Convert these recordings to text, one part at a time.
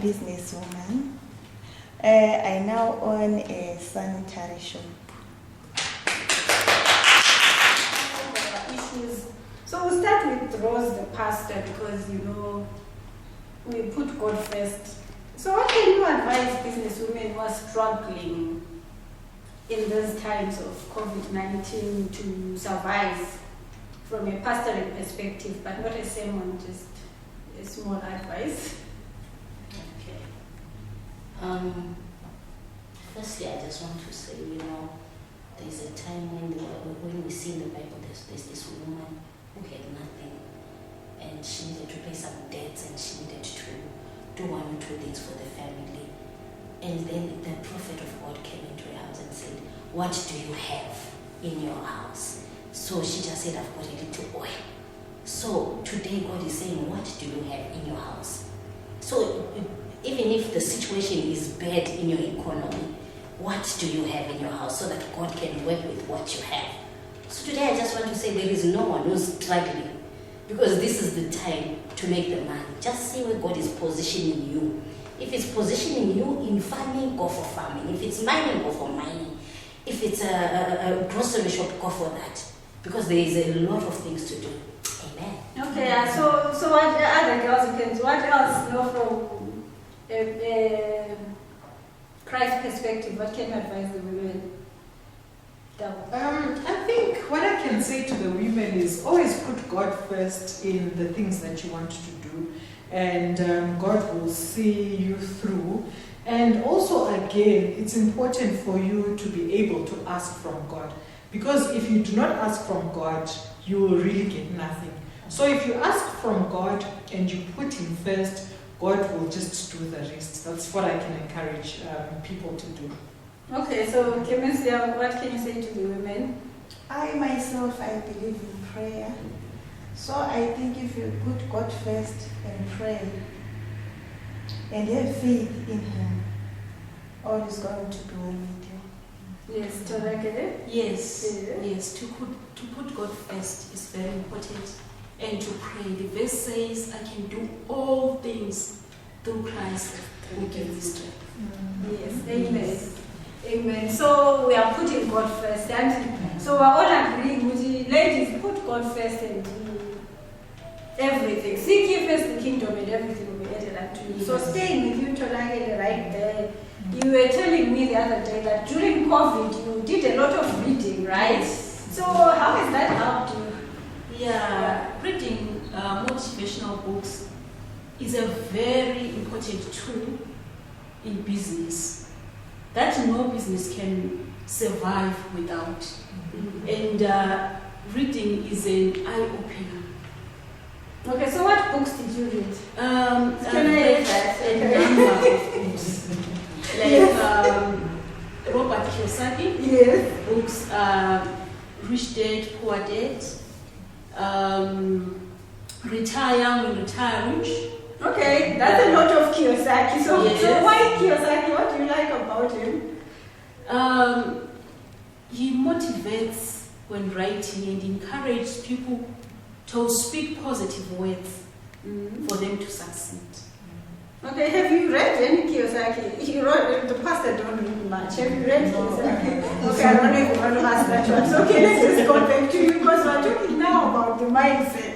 businesswoman. I now own a sanitary shop. So we'll start with Rose, the pastor, because we put God first. So what can you advise businesswomen who are struggling in these times of COVID-19 to survive from a pastoral perspective, but not a sermon, just a small advice? Okay. Firstly, I just want to say, there's a time when we see in the Bible, there's this woman who had nothing, and she needed to pay some debts, and she needed to do one or two things for the family. And then the prophet of God came into her house and said, "What do you have in your house?" So she just said, "I've got a little oil." So today God is saying, what do you have in your house? So even if the situation is bad in your economy, what do you have in your house so that God can work with what you have? So today I just want to say there is no one who's struggling, because this is the time to make the money. Just see where God is positioning you. If it's positioning you in farming, go for farming. If it's mining, go for mining. If it's a grocery shop, go for that. Because there is a lot of things to do. Amen. Okay, so what other girls can do? What else, from Christ's perspective, what can you advise the women? I think what I can say to the women is always put God first in the things that you want to do, and God will see you through. And also, again, it's important for you to be able to ask from God, because if you do not ask from God, you will really get nothing. So if you ask from God and you put Him first, God will just do the rest. That's what I can encourage people to do. Okay, so Kemensia, what can you say to the women? I myself, I believe in prayer. So I think if you put God first and pray and have faith in Him, all is going to be well with you. Yes, Torake? Yes. To put God first is very important. And to pray. The verse says, "I can do all things through Christ who gives me strength." Yes, amen. Amen. So we are putting God first. And so we're all agreeing with you. Ladies, put God first and do everything. Seek ye first the kingdom and everything will be added unto you. So staying with you, Torake, right there. You were telling me the other day that during COVID you did a lot of reading, right? So how has that helped you? Yeah, reading motivational books is a very important tool in business that no business can survive without. And reading is an eye-opener. Okay, so what books did you read? Can I read that? A number of books. Like Robert Kiyosaki. Yes. Books, Rich Dad, Poor Dad. Retire Young, Retire Rich. Okay, that's a lot of Kiyosaki. So, yes. So why Kiyosaki? What do you like about him? He motivates when writing and encourages people to speak positive words for them to succeed. Okay, have you read any Kiyosaki? He wrote, the pastor don't read much. Have you read Kiyosaki? Okay, I don't know if you want to ask that one. So okay, let's just go back to you, because we're talking now about the mindset.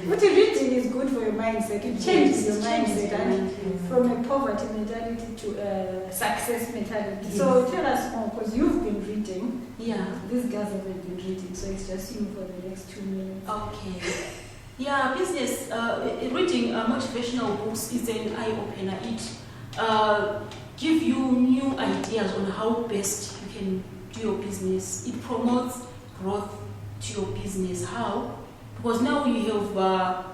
What reading is good for your mindset. It changes your mindset from a poverty mentality to a success mentality. Yes. So tell us more, because you've been reading. Yeah. These girls haven't been reading, so it's just you for the next 2 minutes. Okay. Yeah, business, reading motivational books is an eye-opener. It gives you new ideas on how best you can do your business. It promotes growth to your business. How? Because now you have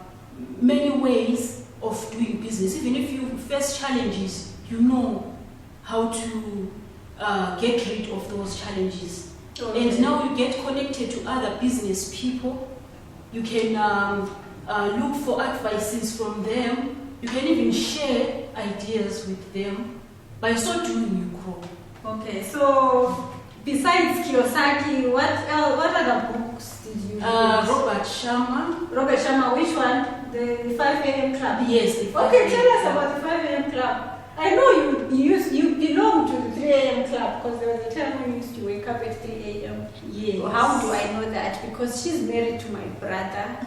many ways of doing business. Even if you face challenges, you know how to get rid of those challenges. Okay. And now you get connected to other business people. You can look for advices from them. You can even share ideas with them. By so doing, you grow. Okay, so besides Kiyosaki, what else, what other books did you read? Robert Sharma. Robert Sharma, which one? The 5 a.m. Club? Yes, the 5 Okay, tell us Club. about the 5 a.m. Club. I know you belong to the 3 a.m. Club because there was a time when you used to wake up at 3 a.m. Yes. So how do I know that? Because she's married to my brother.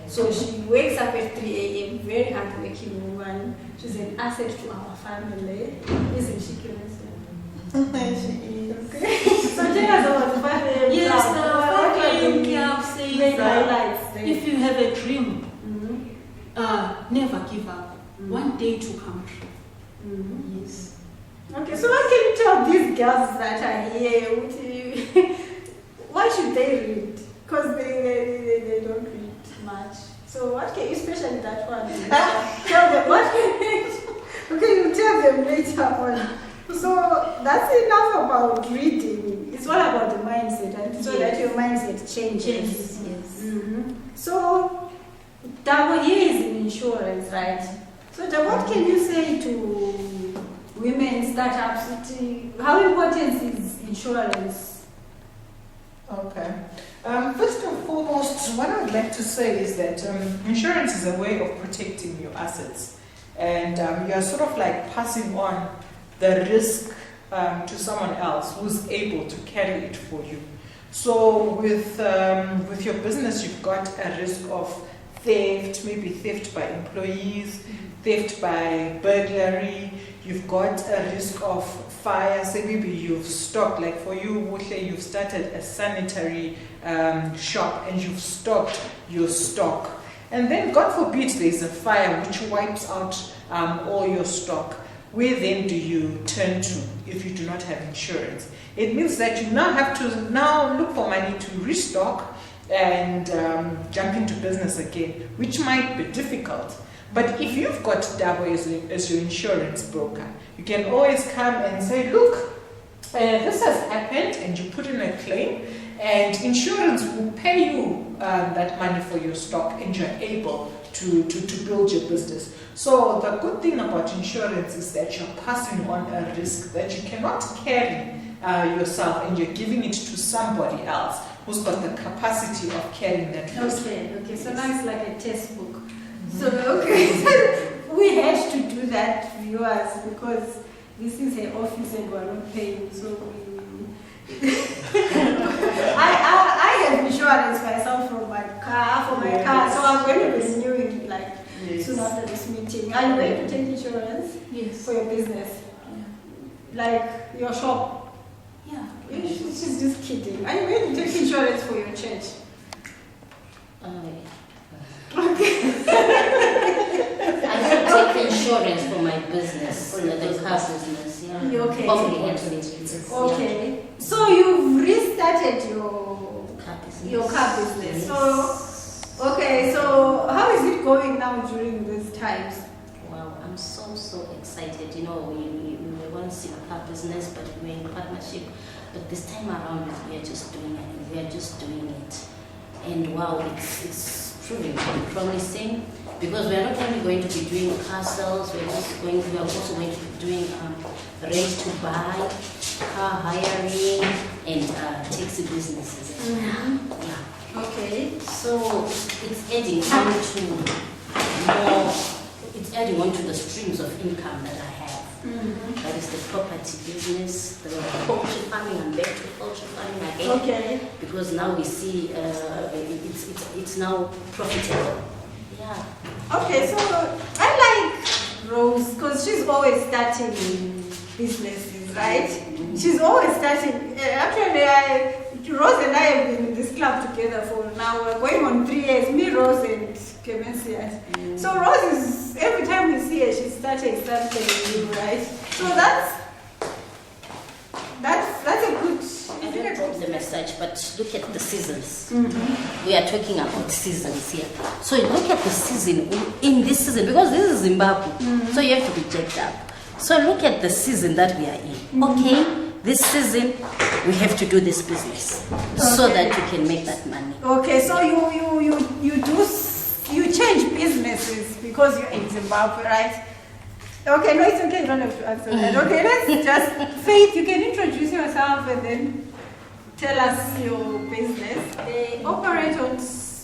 So she wakes up at 3 a.m., very hardworking woman. She's an asset to our family. Isn't she, Kiransi? She is. Okay. So tell us about the 5 a.m. Yes, Club. the What 5 are a.m. the Club says main that highlights there? if you have a dream, Mhm. never give up. One day to come true. Mhm. Yes. Okay, so what can you tell these girls that are here? Why should they read? Because they don't read much. So what can you, especially that one, tell them what okay, you tell them later on. So that's enough about reading. It's all about the mindset, and so that your mindset changes. Yes. Mhm. So Dabo here is in insurance, right? So what can you say to women startups? How important is insurance? Okay. First and foremost, what I would like to say is that insurance is a way of protecting your assets, and you are sort of like passing on the risk to someone else who's able to carry it for you. So with your business, you've got a risk of theft, maybe theft by employees, theft by burglary. You've got a risk of fire. Say maybe you've stocked, like for you, Wuhle, you've started a sanitary shop and you've stocked your stock. And then, God forbid, there's a fire which wipes out all your stock. Where then do you turn to if you do not have insurance? It means that you now have to now look for money to restock and jump into business again, which might be difficult. But if you've got Dabo as your insurance broker, you can always come and say, look, this has happened, and you put in a claim, and insurance will pay you that money for your stock, and you're able to build your business. So the good thing about insurance is that you're passing on a risk that you cannot carry yourself, and you're giving it to somebody else who's got the capacity of carrying that risk. Okay, so now it's like a textbook. So, okay, we had to do that, viewers, because this is her office and we're not paying, so we... I have insurance myself for my car, so I'm going to be renewing like soon after this meeting. Are you going to take insurance Yes. for your business? Like your shop? Yeah. She's just kidding. Are you going to take insurance for your church? I take insurance for my business, for the car business. Yeah. Okay. Hopefully, yes. Okay. So you've restarted your Car business. business. Yes. So okay. So how is it going now during these times? Wow, I'm so excited. You know, we were once in a car business, but we were in partnership. But this time around, we are just doing it. We are just doing it, and wow, it's proving to be promising. Because we are not only going to be doing car sales, we are also going to be doing rent to buy, car hiring, and taxi businesses. Mm-hmm. Yeah. Okay. So it's adding on to more. It's adding on to the streams of income that I have. Mm-hmm. That is the property business, the poultry farming. I'm back to poultry farming again. Okay. Because now we see it's now profitable. Yeah. Okay. So I like Rose because she's always starting businesses, right? She's always starting. Actually, Rose and I have been in this club together for now. We're going on 3 years. Me, Rose, and Kemensias. So Rose is, every time we see her, she's starting something new, right? So that's a good. I don't drop the message, but look at the seasons. Mm-hmm. We are talking about seasons here. So look at the season in this season, because this is Zimbabwe, so you have to be checked up. So look at the season that we are in. Okay, this season we have to do this business so that you can make that money. Okay, so you change businesses because you're in Zimbabwe, right? Okay, no, it's okay. You don't have to answer that. Okay, let's just Faith. You can introduce yourself and then tell us your business. They operate on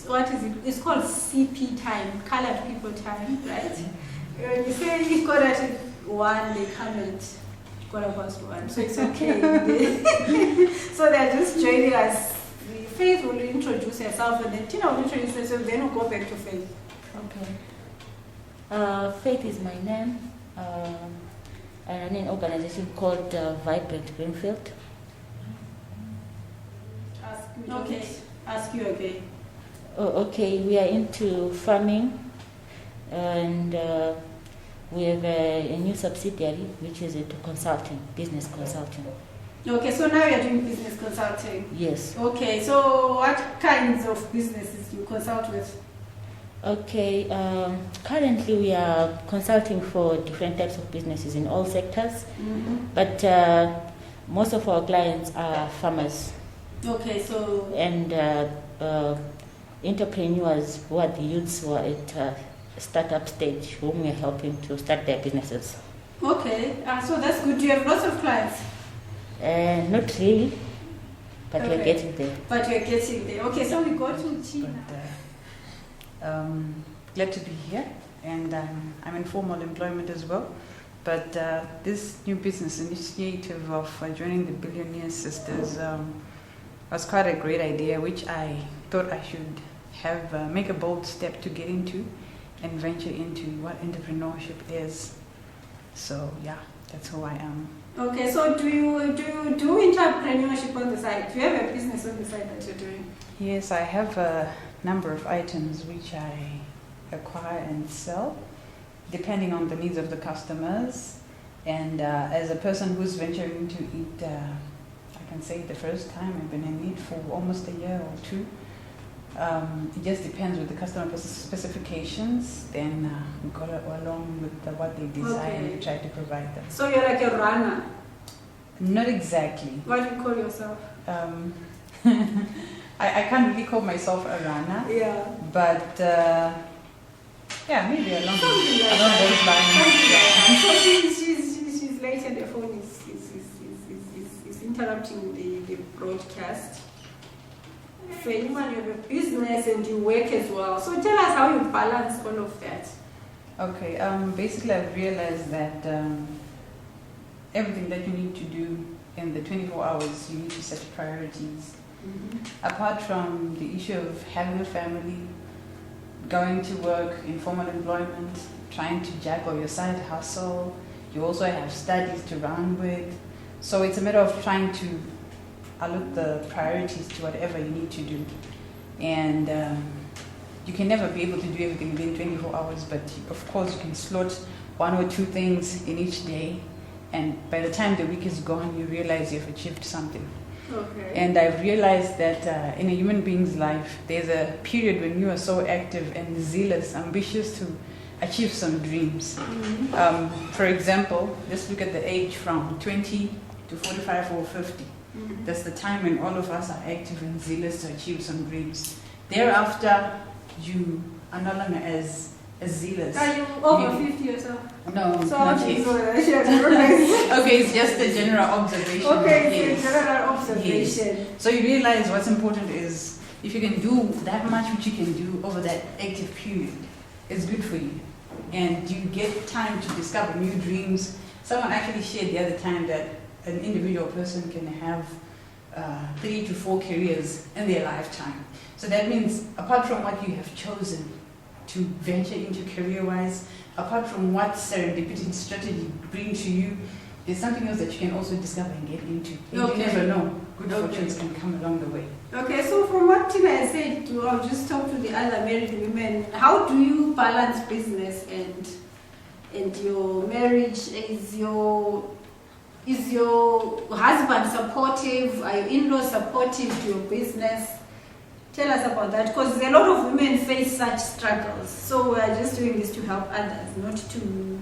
what is it? It's called CP time, colored people time, right? When you say you got at 1, they come at 1:15, so it's okay. So they're just joining us. Faith will introduce herself, and then Tina will introduce herself. Then we'll go back to Faith. Okay. Faith is my name. I run an organization called Vibrant Greenfield. Okay. Ask you again. Oh, okay. We are into farming, and we have a new subsidiary which is into consulting, business consulting. Okay, so now you're doing business consulting. Yes. Okay, so what kinds of businesses do you consult with? Okay. Currently, we are consulting for different types of businesses in all sectors, but most of our clients are farmers. Okay, so and entrepreneurs who are the youths who are at startup stage, whom we are helping to start their businesses. okay, so that's good. Do you have lots of clients? Not really, but we're getting there. But you're getting there. Okay, so we go to Tina. Glad to be here, and I'm in formal employment as well. But this new business initiative of joining the Billonnaire Sisters was quite a great idea, which I thought I should have make a bold step to get into and venture into what entrepreneurship is. So yeah, that's who I am. Okay, so do you do entrepreneurship on the side? Do you have a business on the side that you're doing? Yes, I have a number of items which I acquire and sell, depending on the needs of the customers. And as a person who's venturing to eat, I can say the first time I've been in it for almost a year or two. It just depends with the customer specifications. Then we go along with what they desire and we try to provide them. So you're like a runner? Not exactly. What do you call yourself? I can't really call myself a runner. Yeah. But yeah, maybe along Something like along that. those lines. So she's late and the phone is interrupting the broadcast. So anyone, you have a business and you work as well. So tell us how you balance all of that. Okay, basically I've realized that everything that you need to do in the 24 hours, you need to set priorities. Apart from the issue of having a family, going to work, informal employment, trying to juggle your side hustle, you also have studies to run with. So it's a matter of trying to allot the priorities to whatever you need to do. And you can never be able to do everything within 24 hours, but of course you can slot 1 or 2 things in each day. And by the time the week is gone, you realize you've achieved something. Okay. And I've realized that in a human being's life, there's a period when you are so active and zealous, ambitious to achieve some dreams. For example, let's look at the age from 20 to 45 or 50. That's the time when all of us are active and zealous to achieve some dreams. Thereafter, you are no longer as zealous. Are you over 50 yourself? No, So not yet. Okay, it's just a general observation. Okay, Yes. it's a general observation. Yes. So you realize what's important is if you can do that much which you can do over that active period, it's good for you. And you get time to discover new dreams. Someone actually shared the other time that an individual person can have 3 to 4 careers in their lifetime. So that means apart from what you have chosen to venture into career-wise, apart from what serendipity strategy brings to you, there's something else that you can also discover and get into. You never know. Good fortunes can come along the way. Okay, so from what Tina has said, I'll just talk to the other married women. How do you balance business and your marriage? Is your husband supportive? Are your in-laws supportive to your business? Tell us about that, because a lot of women face such struggles. So we are just doing this to help others, not to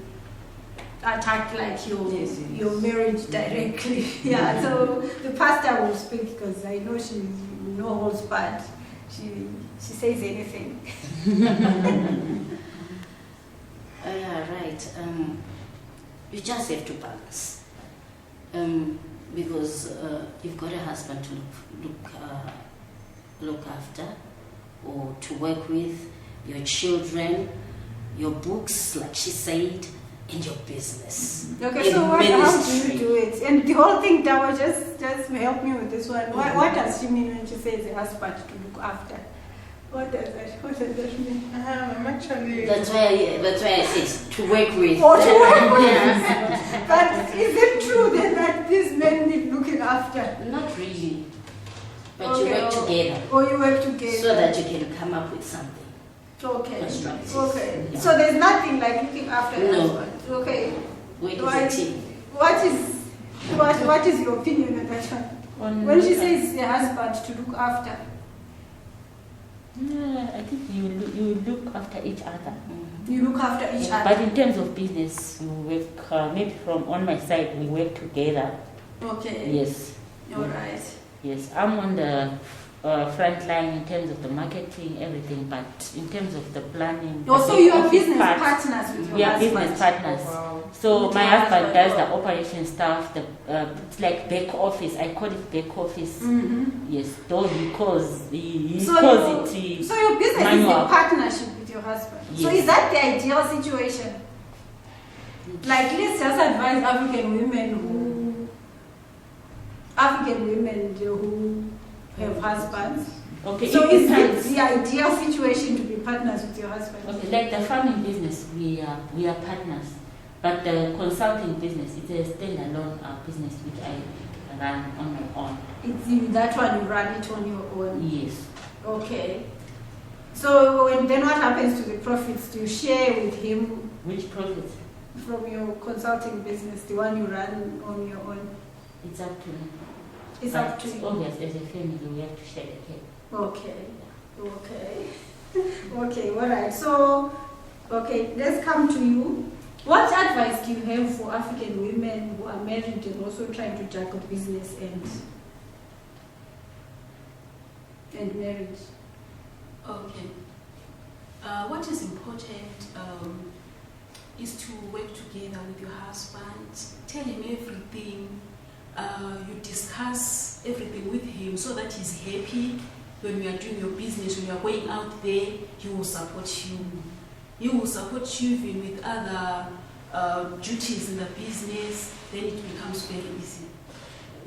attack like your marriage directly. Yeah, so the pastor will speak because I know she no holds barred. She says anything. Yeah, right. You just have to balance. because you've got a husband to look after, or to work with, your children, your books, like she said, and your business. Okay, so how do you do it? And the whole thing, Dawa, just help me with this one. What does she mean when she says a husband to look after? What does that mean? I'm actually. That's why I said to work with. Or to work with. But is it true then that these men need looking after? Not really. But Okay, you work together. Or you work together. So that you can come up with something. Okay. Constructive. Okay. Yeah. So there's nothing like looking after a No. husband. Okay. Work Why- as a team. What is your opinion on that one? When she says a husband to look after. I think you look after each other. You look after each But other. in terms of business, you work, maybe from on my side, we work together. Okay. Yes. All right. Yes, I'm on the front line in terms of the marketing, everything, but in terms of the planning. Also, the you are office business part, partners with your we are husband. business partners. Wow. So With my your husband does husband. the operation stuff, it's like back office. I call it back office. Mm-hmm. Yes, though he calls it. So your business is manual. a partnership with your husband. So Yes. is that the ideal situation? Like, let's just advise African women who have husbands. Okay, So it is depends. it the ideal situation to be partners with your husband? Okay, like the farming business, we are partners, but the consulting business, it's a standalone business which I run on my own. It's in that one you run it on your own. Yes. Okay. So then what happens to the profits? Do you share with him Which profits? from your consulting business, the one you run on your own? It's up to me. It's But up to you. obvious, as a family, we have to share the cake. Okay. Okay. Okay, all right. So, okay, let's come to you. What advice do you have for African women who are married and also trying to juggle business and marriage? Okay. What is important is to work together with your husband. Tell him everything. You discuss everything with him so that he's happy when you are doing your business, when you are going out there. He will support you. He will support you even with other duties in the business. Then it becomes very easy.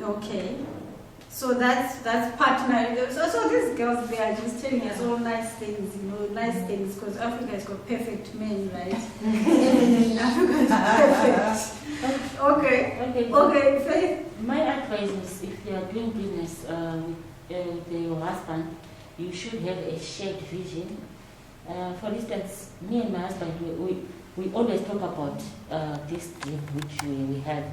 Okay. So that's partner. So these girls, they are just telling us all nice things, nice things, because Africa has got perfect men, right? Africa is perfect. Okay. Okay, Faith. My advice is if you are doing business with your husband, you should have a shared vision. For instance, me and my husband, we always talk about this dream which we have.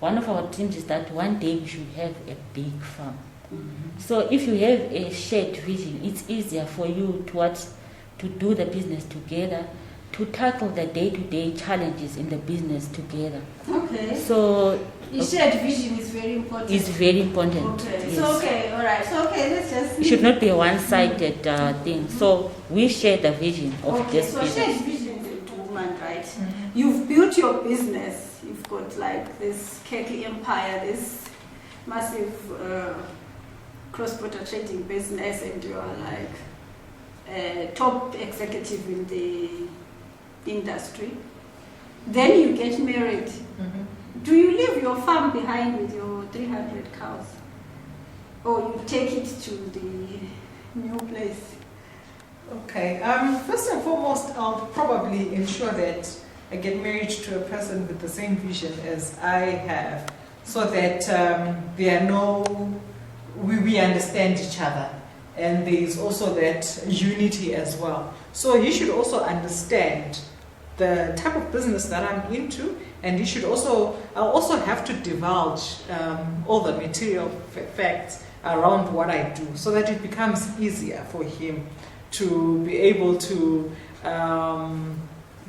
One of our dreams is that one day we should have a big farm. Mm-hmm. So if you have a shared vision, it's easier for you to do the business together, to tackle the day-to-day challenges in the business together. Okay. So the shared vision is very important. It's very important. Okay. Yes. So all right. So let's just. It should not be a one-sided thing. So we share the vision of this so business. shared vision is a woman, right? Mm-hmm. You've built your business. You've got like this Keki empire, this massive cross-border trading business, and you are like a top executive in the industry. Then you get married. Mm-hmm. Do you leave your farm behind with your 300 cows? Or you take it to the new place? Okay. First and foremost, I'll probably ensure that I get married to a person with the same vision as I have, so that we understand each other, and there is also that unity as well. So he should also understand the type of business that I'm into, and I'll also have to divulge all the material facts around what I do, so that it becomes easier for him to be able to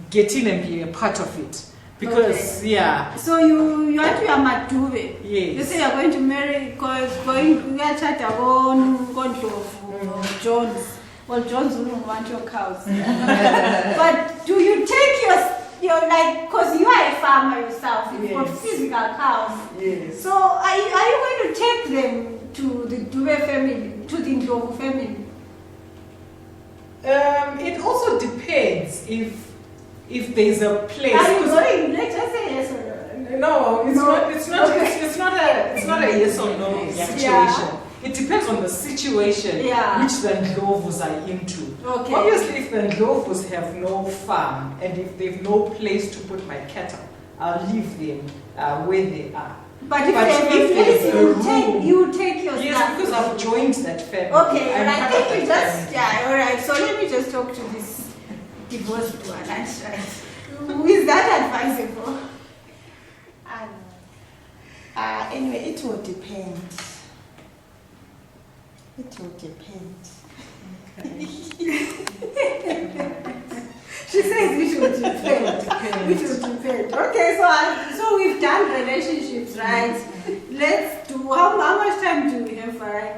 get in and be a part of it. Because, okay. Yeah. So you are to Maduve. Yes. You say you're going to marry, going to chat on Jones. Well, Jones wouldn't want your cows. But do you take your like, because you are a farmer yourself. You've got Yes. physical cows. Yes. So are you going to take them to the Dube family, to the Ndlovu family? It also depends if there's a place. Are you 'cause- going? Let's just say yes or no. No, it's No. not. It's not. Okay. It's not a yes or no Yeah. situation. It depends on the situation Yeah. which the Ndlovus are into. Okay. Obviously, if the Ndlovus have no farm and if they've no place to put my cattle, I'll leave them where they are. But if But they have a if place, there's a room- you take your Yes, stuff. because I've joined that family. Okay, I'm and I part think of we that just, family. yeah, all right. So let me just talk to this divorced one. That's right. Is that advisable? Anyway, it will depend. It will depend. She says it will depend. It will depend. Okay, so we've done relationships, right? Let's do, how much time do we have for it?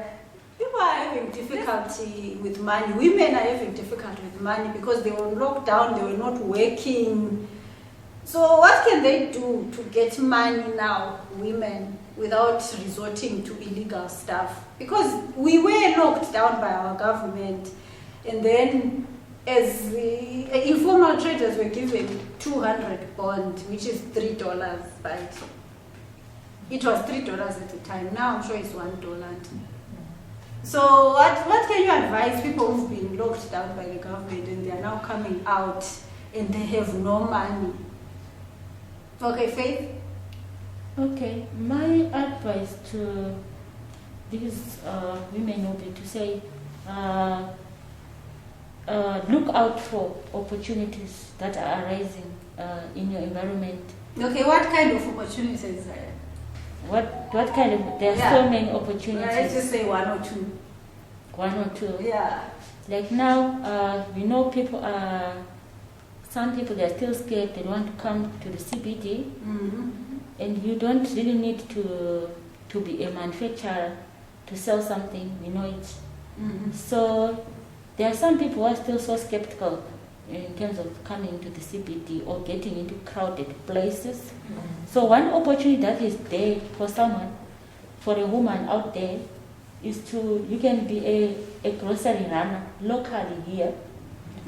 People are having difficulty with money. Women are having difficulty with money because they were locked down, they were not working. So what can they do to get money now, women, without resorting to illegal stuff? Because we were locked down by our government, and then as the informal traders were given 200 bond, which is $3, right? It was $3 at the time. Now I'm sure it's $1. So what can you advise people who've been locked down by the government and they are now coming out and they have no money? Okay, Faith? Okay, my advice to these women will be to say, look out for opportunities that are arising in your environment. Okay, what kind of opportunities? What kind of, there are Yeah. so many Let's opportunities. just say one or two. One or two. Yeah. Like now, we know people are, some people they are still scared, they want to come to the CBD, Mm-hmm. and you don't really need to be a manufacturer to sell something, we know it. Mm-hmm. So there are some people who are still so skeptical in terms of coming to the CBD or getting into crowded places. So one opportunity that is there for someone, for a woman out there, is to, you can be a grocery runner locally here.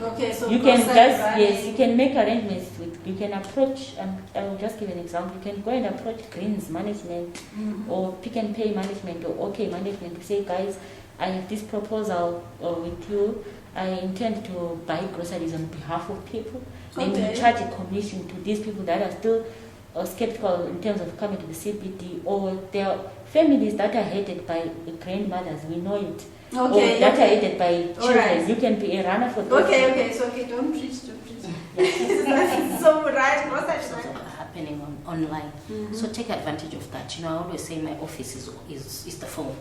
Okay, so You can just, grocery running. yes, you can make arrangements with, you can approach, I will just give an example, you can go and approach Greens management Mhm. or Pick and Pay management or OK management to say, guys, I have this proposal with you. I intend to buy groceries on behalf of people. Then Okay. we charge a commission to these people that are still skeptical in terms of coming to the CBD, or there are families that are headed by grandmothers, we know it. Okay. Or that are okay. headed by All children. right. You can be a runner for those. Okay, so okay, don't preach, don't preach. That's so right, grocery It's also running. happening online. Mhm. So take advantage of that. You know, I always say my office is the phone.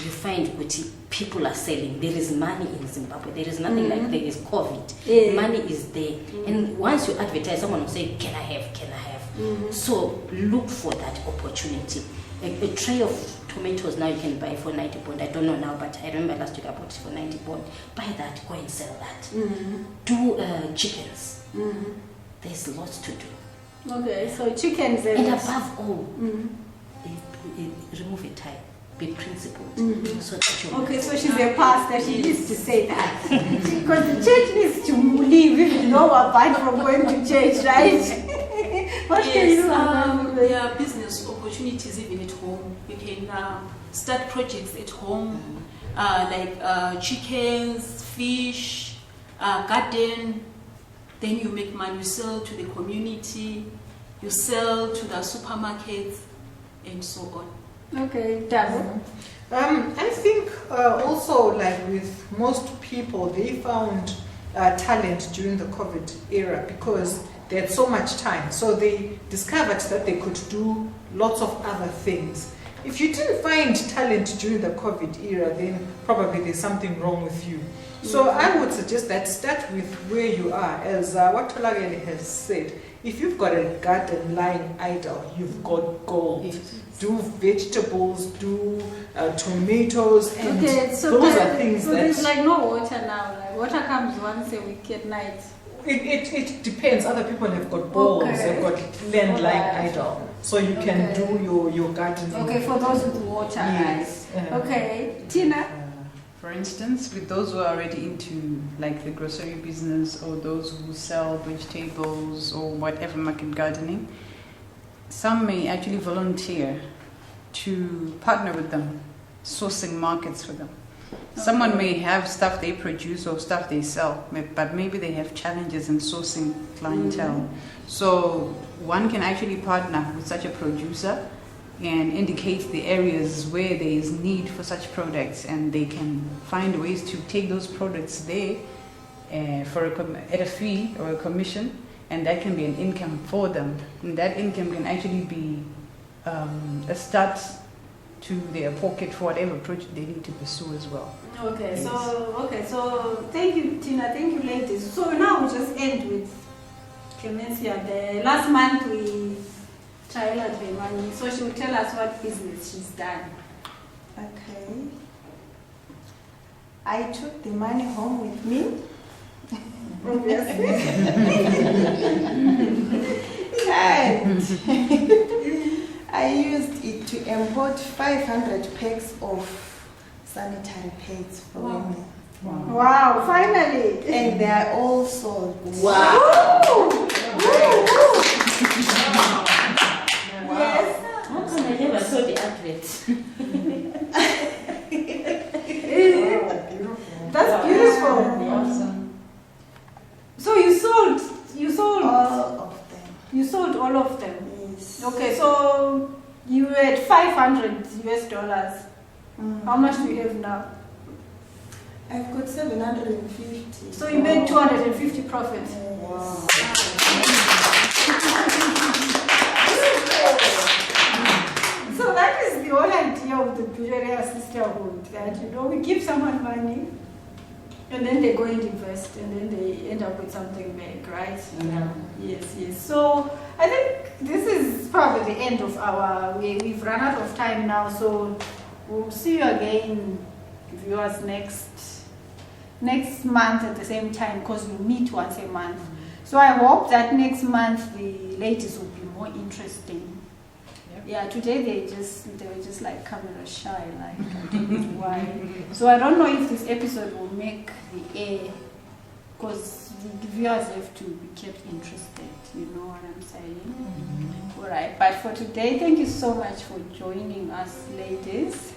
You find what people are selling. There is money in Zimbabwe. There is nothing like there is COVID. Yeah. Money is there. And once you advertise, someone will say, can I have, can I have? Mhm. So look for that opportunity. A tray of tomatoes now you can buy for 90 bond. I don't know now, but I remember last week I bought it for 90 bond. Buy that, go and sell that. Mhm. Do chickens. Mhm. There's lots to do. Okay, so chickens And above all, Mhm. remove a tie. Be principled. Mhm. So that you're Okay, so she's a pastor, she needs to say that. Because the church needs to leave even though we're banned from going to church, right? What can you do about it? there are business opportunities even at home. You can start projects at home, like chickens, fish, garden. Then you make money, you sell to the community, you sell to the supermarkets, and so on. Okay, done. I think also, like with most people, they found talent during the COVID era because they had so much time. So they discovered that they could do lots of other things. If you didn't find talent during the COVID era, then probably there's something wrong with you. So I would suggest that start with where you are, as what Tolageli has said. If you've got a garden lying idle, you've got gold. Do vegetables, do tomatoes, and Okay, so those are things so that... there's like no water now. Like water comes once a week at night. It depends. Other people have got bowls, Okay. they've got land like Alright. idol. So you can Okay. do your gardening. Okay, for those with water, Yes. right? Okay, Tina. For instance, with those who are already into like the grocery business or those who sell vegetables or whatever market gardening, some may actually volunteer to partner with them, sourcing markets for them. Someone may have stuff they produce or stuff they sell, but maybe they have challenges in sourcing clientele. So one can actually partner with such a producer and indicate the areas where there is need for such products, and they can find ways to take those products there at a fee or a commission, and that can be an income for them. And that income can actually be a start to their pocket for whatever project they need to pursue as well. Okay, Yes. so thank you, Tina. Thank you, ladies. So now we just end with Clemencia. The last month we trialed her money, so she will tell us what business she's done. Okay. I took the money home with me. Obviously. And I used it to import 500 packs of sanitary pads for women. Wow, finally. And they are all sold. Wow. Yes. How come I never saw the advert? That's beautiful. Awesome. So you sold All of them. you sold all of them. Yes. Okay, so you had $500 US. How much do you have now? I've got 750. So you made 250 profit. Wow. So that is the whole idea of the Billonnaire Sisterhood, that we give someone money and then they go and invest and then they end up with something big, right? Yeah. Yes. So I think this is probably the end of we've run out of time now, so we'll see you again, viewers, next month at the same time, because we meet once a month. So I hope that next month the ladies will be more interesting. Yep. Yeah, today they were just like camera shy, like I don't know why. So I don't know if this episode will make the air, because the viewers have to be kept interested, you know what I'm saying? All right, but for today, thank you so much for joining us, ladies.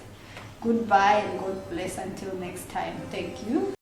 Goodbye and God bless until next time. Thank you.